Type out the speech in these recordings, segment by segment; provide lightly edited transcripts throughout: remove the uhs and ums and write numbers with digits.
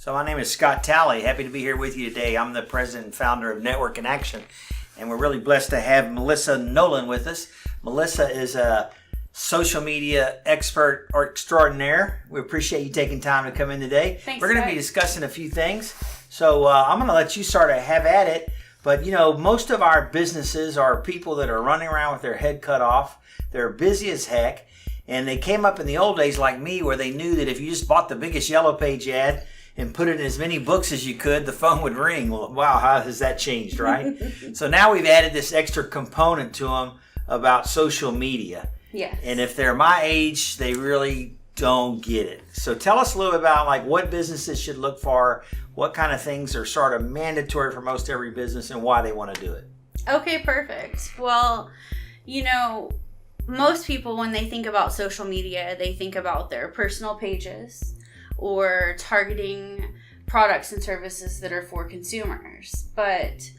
So my name is Scott Talley. Happy to be here with you today. I'm the president and founder of Network in Action, and we're really blessed to have Melissa Nolan with us. Melissa is a social media expert or extraordinaire. We appreciate you taking time to come in today. Thanks, we're going to be discussing a few things. So I'm going to let you sort of have at it. But, you know, most of our businesses are people that are running around with their head cut off. They're busy as heck. And they came up in the old days like me where they knew that if you just bought the biggest yellow page ad and put it in as many books as you could, the phone would ring. Well, wow, how has that changed, right? So now we've added this extra component to them about social media. Yes. And if they're my age, they really don't get it. So tell us a little about like what businesses should look for, what kind of things are sort of mandatory for most every business, and why they want to do it. Okay, perfect. Well, you know, most people, when they think about social media, they think about their personal pages or targeting products and services that are for consumers. But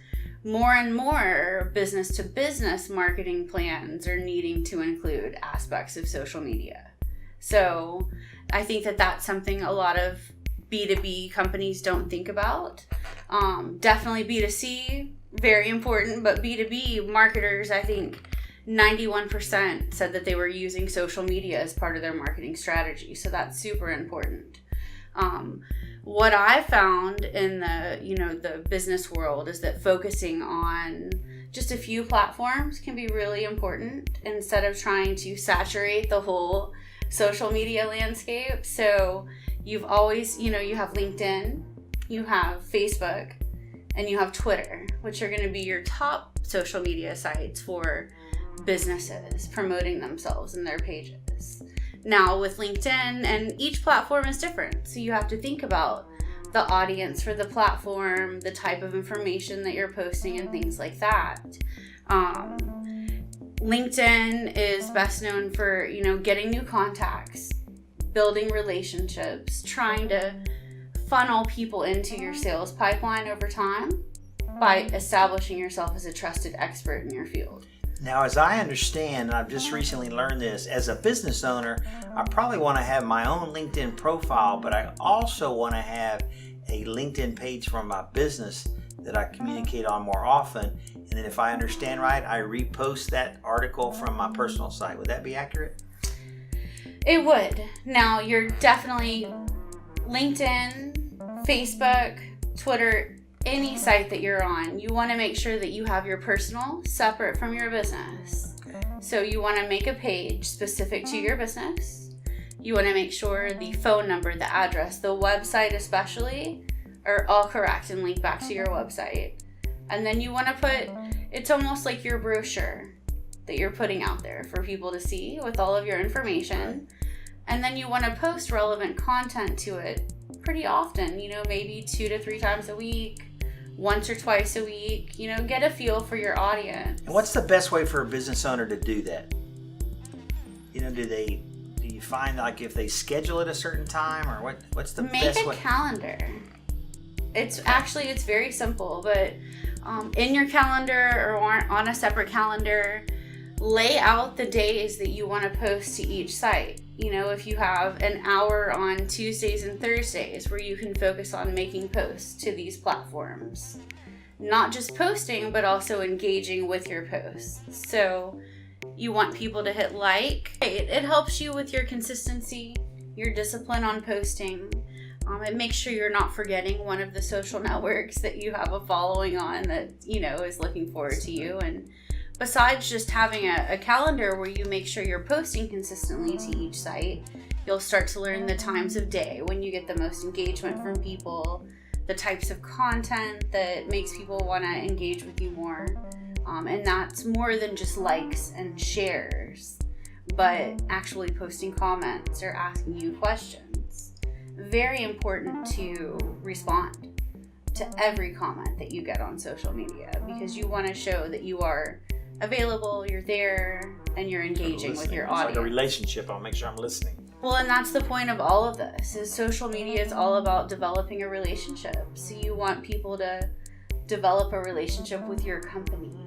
more and more business-to-business marketing plans are needing to include aspects of social media. So I think that that's something a lot of B2B companies don't think about. Definitely B2C, very important, but B2B marketers, I think 91% said that they were using social media as part of their marketing strategy. So that's super important. What I found in the business world is that focusing on just a few platforms can be really important instead of trying to saturate the whole social media landscape. So you've always, you have LinkedIn, you have Facebook, and you have Twitter, which are going to be your top social media sites for businesses promoting themselves and their pages. Now with LinkedIn, and each platform is different, so you have to think about the audience for the platform, the type of information that you're posting, and things like that. LinkedIn is best known for, getting new contacts, building relationships, trying to funnel people into your sales pipeline over time by establishing yourself as a trusted expert in your field. Now, as I understand, and I've just recently learned this, as a business owner, I probably want to have my own LinkedIn profile, but I also want to have a LinkedIn page for my business that I communicate on more often. And then if I understand right, I repost that article from my personal site. Would that be accurate? It would. Now, you're definitely LinkedIn, Facebook, Twitter, any site that you're on, you want to make sure that you have your personal separate from your business. So you want to make a page specific to your business. You want to make sure the phone number, the address, the website especially, are all correct and link back to your website. And then you want to put, it's almost like your brochure that you're putting out there for people to see with all of your information. And then you want to post relevant content to it pretty often, maybe 2 to 3 times a week, once or twice a week, get a feel for your audience. And what's the best way for a business owner to do that? Do you find like if they schedule it a certain time, or what's the best way? Make a calendar. It's very simple, but in your calendar or on a separate calendar, lay out the days that you want to post to each site. If you have an hour on Tuesdays and Thursdays where you can focus on making posts to these platforms. Not just posting, but also engaging with your posts. So you want people to hit like. It helps you with your consistency, your discipline on posting. It makes sure you're not forgetting one of the social networks that you have a following on that, is looking forward to you. And besides just having a calendar where you make sure you're posting consistently to each site, you'll start to learn the times of day when you get the most engagement from people, the types of content that makes people want to engage with you more. And that's more than just likes and shares, but actually posting comments or asking you questions. Very important to respond to every comment that you get on social media because you want to show that you are available, you're there, and you're engaging with your audience. It's like a relationship. I'll make sure I'm listening. Well, and that's the point of all of this, is social media is all about developing a relationship. So you want people to develop a relationship with your company.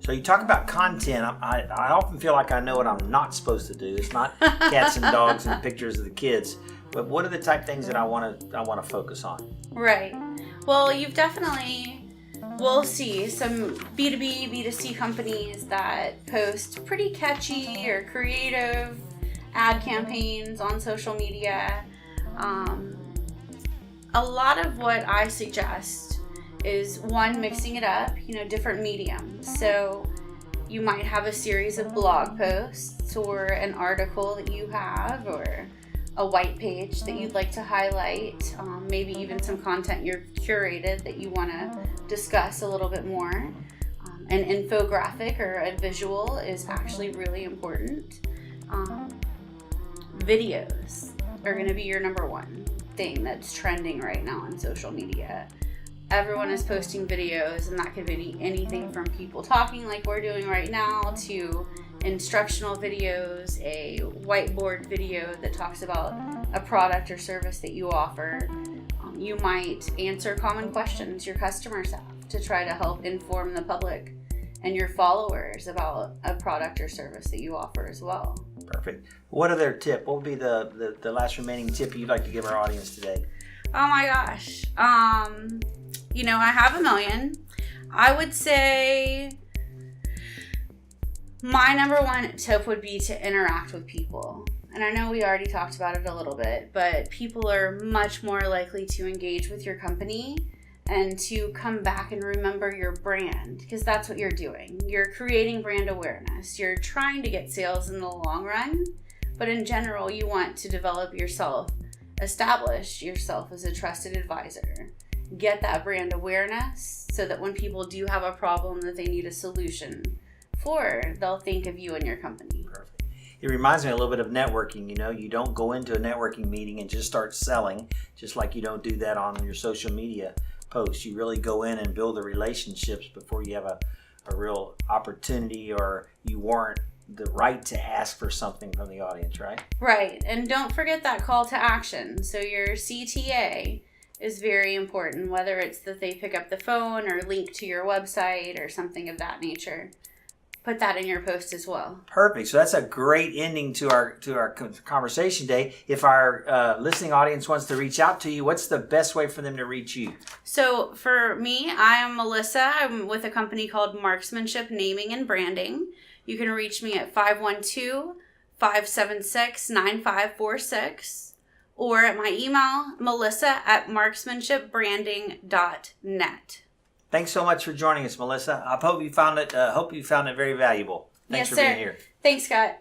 So you talk about content. I often feel like I know what I'm not supposed to do. It's not cats and dogs and pictures of the kids. But what are the type things that I want to focus on? Right. Well, we'll see some B2B, B2C companies that post pretty catchy or creative ad campaigns on social media. A lot of what I suggest is one, mixing it up, different mediums. So you might have a series of blog posts or an article that you have or a white page that you'd like to highlight, maybe even some content you've curated that you want to discuss a little bit more. An infographic or a visual is actually really important. Videos are going to be your number one thing that's trending right now on social media. Everyone is posting videos, and that could be anything from people talking like we're doing right now to instructional videos, a whiteboard video that talks about a product or service that you offer. You might answer common questions your customers have to try to help inform the public and your followers about a product or service that you offer as well. Perfect. What other tip? What would be the last remaining tip you'd like to give our audience today? Oh my gosh. I have a million. I would say my number one tip would be to interact with people. And I know we already talked about it a little bit, but people are much more likely to engage with your company and to come back and remember your brand, because that's what you're doing. You're creating brand awareness. You're trying to get sales in the long run, but in general, you want to develop yourself, establish yourself as a trusted advisor. Get that brand awareness so that when people do have a problem that they need a solution for, they'll think of you and your company. Perfect. It reminds me a little bit of networking. You don't go into a networking meeting and just start selling, just like you don't do that on your social media posts. You really go in and build the relationships before you have a real opportunity or you warrant the right to ask for something from the audience, right? Right. And don't forget that call to action. So your CTA is very important, whether it's that they pick up the phone or link to your website or something of that nature. Put that in your post as well. Perfect. So that's a great ending to our conversation today. If our listening audience wants to reach out to you, what's the best way for them to reach you? So for me, I am Melissa. I'm with a company called Marksmanship Naming and Branding. You can reach me at 512-576-9546 or at my email, melissa@marksmanshipbranding.net. Thanks so much for joining us, Melissa. I hope you found it very valuable. Thanks for being here. Thanks, Scott.